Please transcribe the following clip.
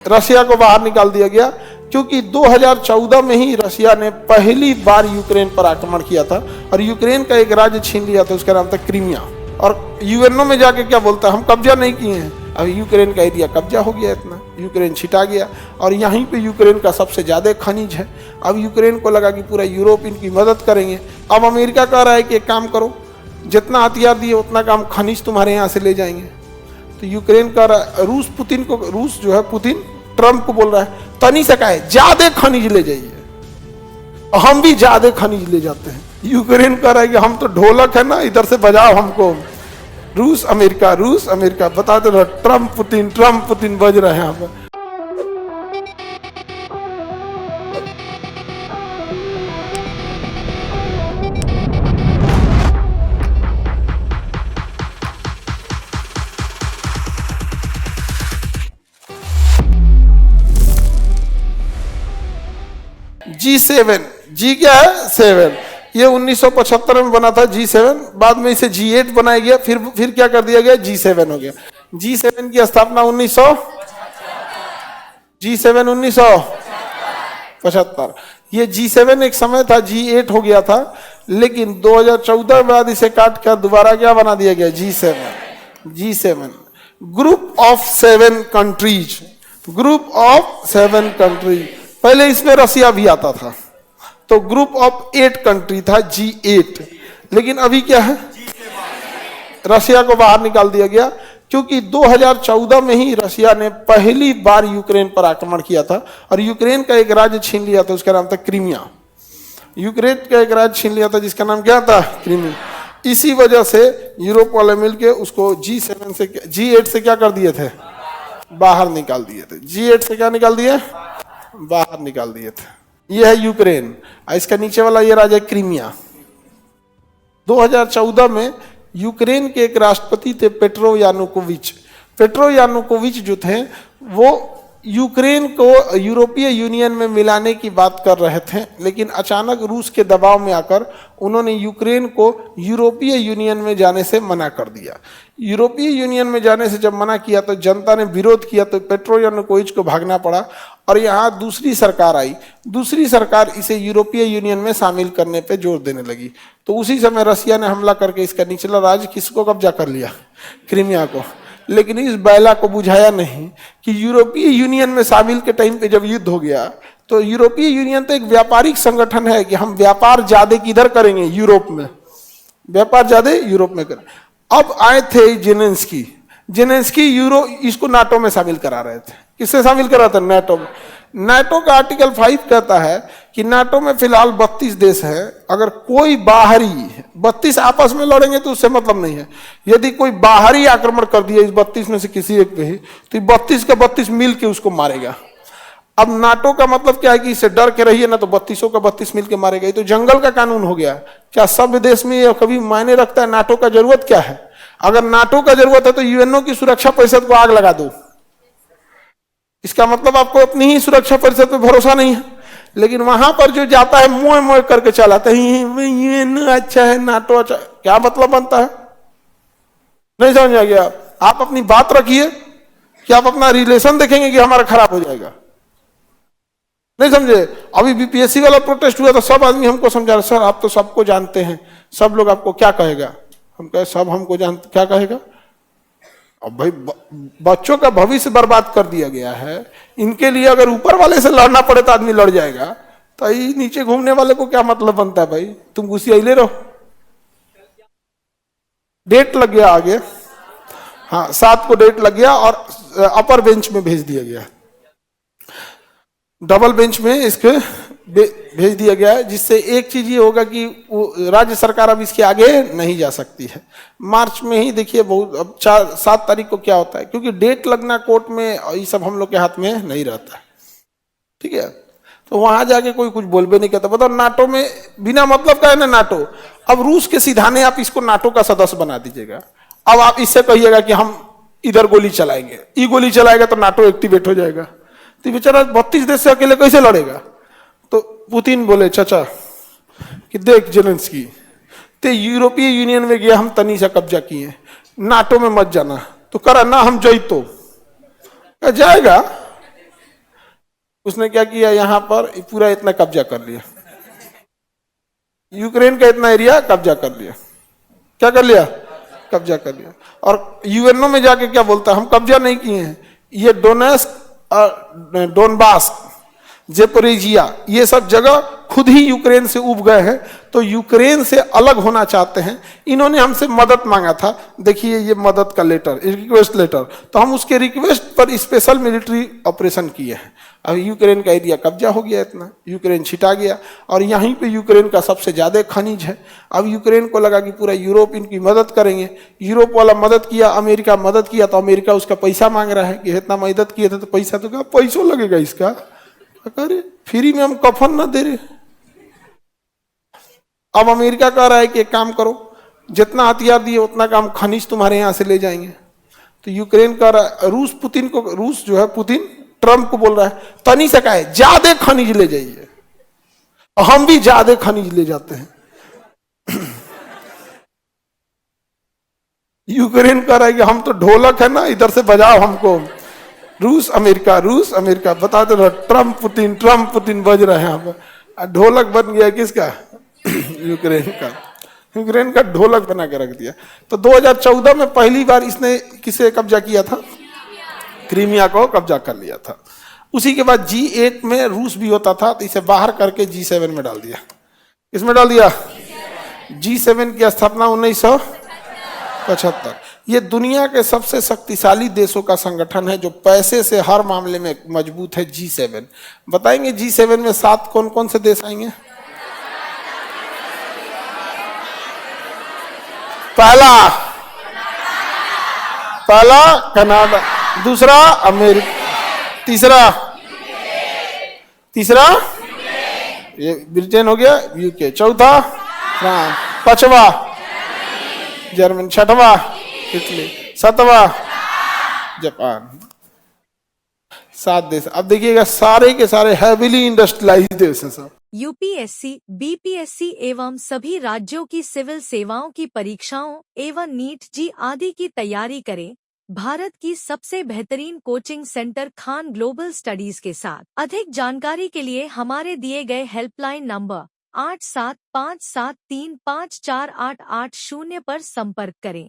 Russia को बाहर निकाल दिया गया क्योंकि 2014 में ही रशिया ने पहली बार यूक्रेन पर आक्रमण किया था और यूक्रेन का एक राज्य छीन लिया था, उसका नाम था क्रीमिया। और यूएनओ में जाके क्या बोलता है, हम कब्जा नहीं किए हैं। अब यूक्रेन का एरिया कब्जा हो गया, इतना यूक्रेन छिटा गया और यहीं पे यूक्रेन का सबसे ज़्यादा खनिज है। अब यूक्रेन को लगा कि पूरा यूरोप इनकी मदद करेंगे। अब अमेरिका कह रहा है कि एक काम करो, जितना हथियार दिए उतना काम खनिज तुम्हारे यहाँ से ले जाएंगे। तो यूक्रेन का रूस पुतिन को, रूस जो है पुतिन ट्रम्प को बोल रहा है तनी से कहे ज्यादा खनिज ले जाइए, हम भी ज्यादा खनिज ले जाते हैं। यूक्रेन कह रहा है कि हम तो ढोलक है ना, इधर से बजाओ हमको। रूस अमेरिका बताते रहो, ट्रम्प पुतिन बज रहे हैं यहाँ पर। G7, जी क्या है 7, ये 1975 में बना था G7, बाद में इसे G8 बनाया गया, फिर क्या कर दिया गया, G7 हो गया। G7 की स्थापना 1975। ये G7 एक समय था, G8 हो गया था, लेकिन 2014 बाद इसे काट कर दोबारा क्या बना दिया गया, G7। ग्रुप ऑफ 7 कंट्रीज, पहले इसमें रसिया भी आता था, तो ग्रुप ऑफ 8 कंट्री था G8, लेकिन अभी क्या है, रसिया को बाहर निकाल दिया गया क्योंकि 2014 में ही रसिया ने पहली बार यूक्रेन पर आक्रमण किया था और यूक्रेन का एक राज्य छीन लिया था, उसका नाम था क्रीमिया। यूक्रेन का एक राज्य छीन लिया था जिसका नाम क्या था, क्रीमिया। इसी वजह से यूरोप वाले मिलके उसको G8 से क्या कर दिए थे, बाहर निकाल दिए थे। G8 से क्या निकाल दिए, बाहर निकाल दिए थे। यह है यूक्रेन, इसका नीचे वाला ये राज्य क्रीमिया। 2014 में यूक्रेन के एक राष्ट्रपति थे पेट्रो यानुकोविच जो थे, वो यूक्रेन को यूरोपीय यूनियन में मिलाने की बात कर रहे थे, लेकिन अचानक रूस के दबाव में आकर उन्होंने यूक्रेन को यूरोपीय यूनियन में जाने से मना कर दिया। यूरोपीय यूनियन में जाने से जब मना किया तो जनता ने विरोध किया, तो पेट्रो यानुकोविच को भागना पड़ा और यहाँ दूसरी सरकार आई। दूसरी सरकार इसे यूरोपीय यूनियन में शामिल करने पे जोर देने लगी। तो उसी समय रसिया ने हमला करके इसका निचला राज्य किसको कब्जा कर लिया, क्रीमिया को। लेकिन इस बैला को बुझाया नहीं कि यूरोपीय यूनियन में शामिल के टाइम पे जब युद्ध हो गया, तो यूरोपीय यूनियन तो एक व्यापारिक संगठन है कि हम व्यापार ज्यादा किधर करेंगे, यूरोप में, व्यापार ज्यादा यूरोप में करें। अब आए थे जेलेंस्की इसको नाटो में शामिल करा रहे थे। किससे शामिल करा था, नाटो में। नाटो का आर्टिकल 5 कहता है कि नाटो में फिलहाल 32 देश हैं, अगर कोई बाहरी 32 आपस में लड़ेंगे तो उससे मतलब नहीं है। यदि कोई बाहरी आक्रमण कर दिया इस 32 में से किसी एक पे ही, तो 32 का 32 मिल के उसको मारेगा। अब नाटो का मतलब क्या है कि इससे डर के रहिए ना, तो 32 का 32 मिल के मारेगा। ये तो जंगल का कानून हो गया। क्या सब देश में ये कभी मायने रखता है? नाटो का जरूरत क्या है? अगर नाटो का जरूरत है तो यूएनओ की सुरक्षा परिषद को आग लगा दो। इसका मतलब आपको अपनी ही सुरक्षा परिषद पे भरोसा नहीं है। लेकिन वहां पर जो जाता है मोए करके चलाता है, यूएनओ अच्छा है, नाटो अच्छा, क्या मतलब बनता है? नहीं समझ आ गया। आप अपनी बात रखिए कि आप अपना रिलेशन देखेंगे कि हमारा खराब हो जाएगा। नहीं समझे? अभी बीपीएससी वाला प्रोटेस्ट हुआ तो सब आदमी हमको समझा रहे, सर आप तो सबको जानते हैं, सब लोग आपको क्या कहेगा। हम कहे सब हमको जानते, क्या कहेगा? अब भाई बच्चों का भविष्य बर्बाद कर दिया गया है। इनके लिए अगर ऊपर वाले से लड़ना पड़े तो आदमी लड़ जाएगा, तो ये नीचे घूमने वाले को क्या मतलब बनता है? भाई तुम घुसियाइले रहो। डेट लग गया आगे, हाँ 7 को डेट लग गया और अपर बेंच में भेज दिया गया, डबल बेंच में इसके भेज दिया गया है, जिससे एक चीज ये होगा कि राज्य सरकार अब इसके आगे नहीं जा सकती है। मार्च में ही देखिए बहुत, अब 7 तारीख को क्या होता है, क्योंकि डेट लगना कोर्ट में ये सब हम लोग के हाथ में नहीं रहता है, ठीक है। तो वहां जाके कोई कुछ बोल भी नहीं कहता। बताओ नाटो में बिना मतलब का है ना नाटो। अब रूस के सीधाने आप इसको नाटो का सदस्य बना दीजिएगा। अब आप इससे कहिएगा कि हम इधर गोली चलाएंगे, ये गोली चलाएगा तो नाटो एक्टिवेट हो जाएगा। तो बेचारा 32 देश से अकेले कैसे लड़ेगा? तो पुतिन बोले चाचा कि देख जेलेंस्की, ते यूरोपीय यूनियन में गया, हम तनी से कब्जा किए, नाटो में मत जाना। तो करा ना हम जई तो जाएगा, उसने क्या किया, यहाँ पर पूरा इतना कब्जा कर लिया, यूक्रेन का इतना एरिया कब्जा कर लिया। क्या कर लिया? कब्जा कर लिया। और यूएनओ में जाके क्या बोलता है, हम कब्जा नहीं किए हैं, ये डोनेस्क, डोनबास, जेपोरेजिया, ये सब जगह खुद ही यूक्रेन से उब गए हैं, तो यूक्रेन से अलग होना चाहते हैं। इन्होंने हमसे मदद मांगा था, देखिए ये मदद का लेटर, रिक्वेस्ट लेटर, तो हम उसके रिक्वेस्ट पर स्पेशल मिलिट्री ऑपरेशन किए हैं। अब यूक्रेन का एरिया कब्जा हो गया, इतना यूक्रेन छिटा गया, और यहीं पे यूक्रेन का सबसे ज़्यादा खनिज है। अब यूक्रेन को लगा कि पूरा यूरोप इनकी मदद करेंगे, यूरोप वाला मदद किया, अमेरिका मदद किया, तो अमेरिका उसका पैसा मांग रहा है कि इतना मदद किए थे तो पैसा, तो क्या पैसों लगेगा इसका, अरे फ्री में हम कफन ना दे रहे। अब अमेरिका कह रहा है कि एक काम करो, जितना हथियार दिए उतना काम खनिज तुम्हारे यहां से ले जाएंगे। तो यूक्रेन कह रहा है, रूस पुतिन को, रूस जो है पुतिन ट्रंप को बोल रहा है, तनी से कहा है ज्यादा खनिज ले जाइए, और हम भी ज्यादा खनिज ले जाते हैं। यूक्रेन कह रहा है कि हम तो ढोलक है ना, इधर से बजाओ हमको, रूस अमेरिका बताते रहो, ट्रम्प पुतिन बज रहे हैं यहाँ पर, ढोलक बन गया किसका? यूक्रेन का ढोलक बना के रख दिया। तो 2014 में पहली बार इसने किसे कब्जा किया था? क्रीमिया को कब्जा कर लिया था। उसी के बाद G8 में रूस भी होता था, तो इसे बाहर करके G7 में डाल दिया। किसमें डाल दिया? G7 की स्थापना 1975। ये दुनिया के सबसे शक्तिशाली देशों का संगठन है, जो पैसे से हर मामले में मजबूत है। G7 बताएंगे, G7 में 7 कौन कौन से देश आएंगे? पहला कनाडा, दूसरा अमेरिका, तीसरा ये ब्रिटेन हो गया, यूके, चौथा फ्रांस, पांचवा जर्मनी, छठवा इटली, सातवां जापान। 7 देश। अब देखिएगा, सारे के सारे हैविली इंडस्ट्रियलाइज्ड देश हैं सब। यूपीएससी, बीपीएससी एवं सभी राज्यों की सिविल सेवाओं की परीक्षाओं एवं नीट जी आदि की तैयारी करें भारत की सबसे बेहतरीन coaching centre Khan global studies के साथ। अधिक जानकारी के लिए हमारे दिए गए हेल्पलाइन नंबर 8757354880 पर संपर्क करें।